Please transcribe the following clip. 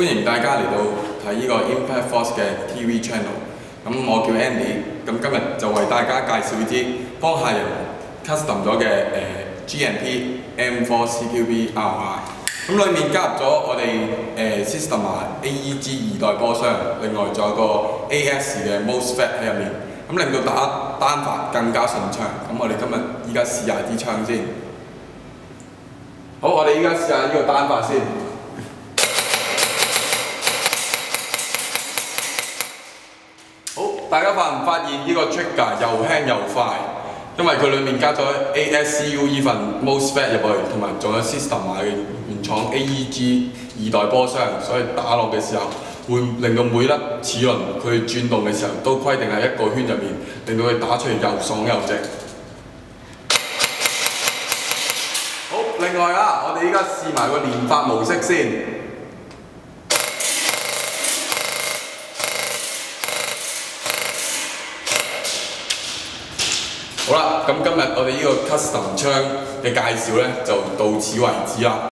歡迎大家嚟到睇呢個 Impact Force 嘅 TV channel。咁我叫 Andy，咁今日就為大家介紹啲幫客人 custom 咗嘅GMP M4 CQB RI。咁裡面加入咗我哋Systema AEG 2代波箱，另外仲有個 AS 嘅 MOSFET 喺入面，咁令到打單發更加順暢。咁我哋依家試下支槍先。好，我哋依家試下呢個單發先。好，大家發唔發現呢個 trigger 又輕又快？因為佢裡面加咗 ASCU 呢份 MOSFET 入去，同埋仲有 Systema 嘅原廠 AEG 2代波箱，所以打落嘅時候會令到每粒齒輪佢轉動嘅時候都規定喺一個圈入面，令到佢打出嚟又爽又直。好，另外啊，我哋依家試埋個連發模式先。好啦，咁今日我哋呢個 custom 槍嘅介紹咧就到此為止啦。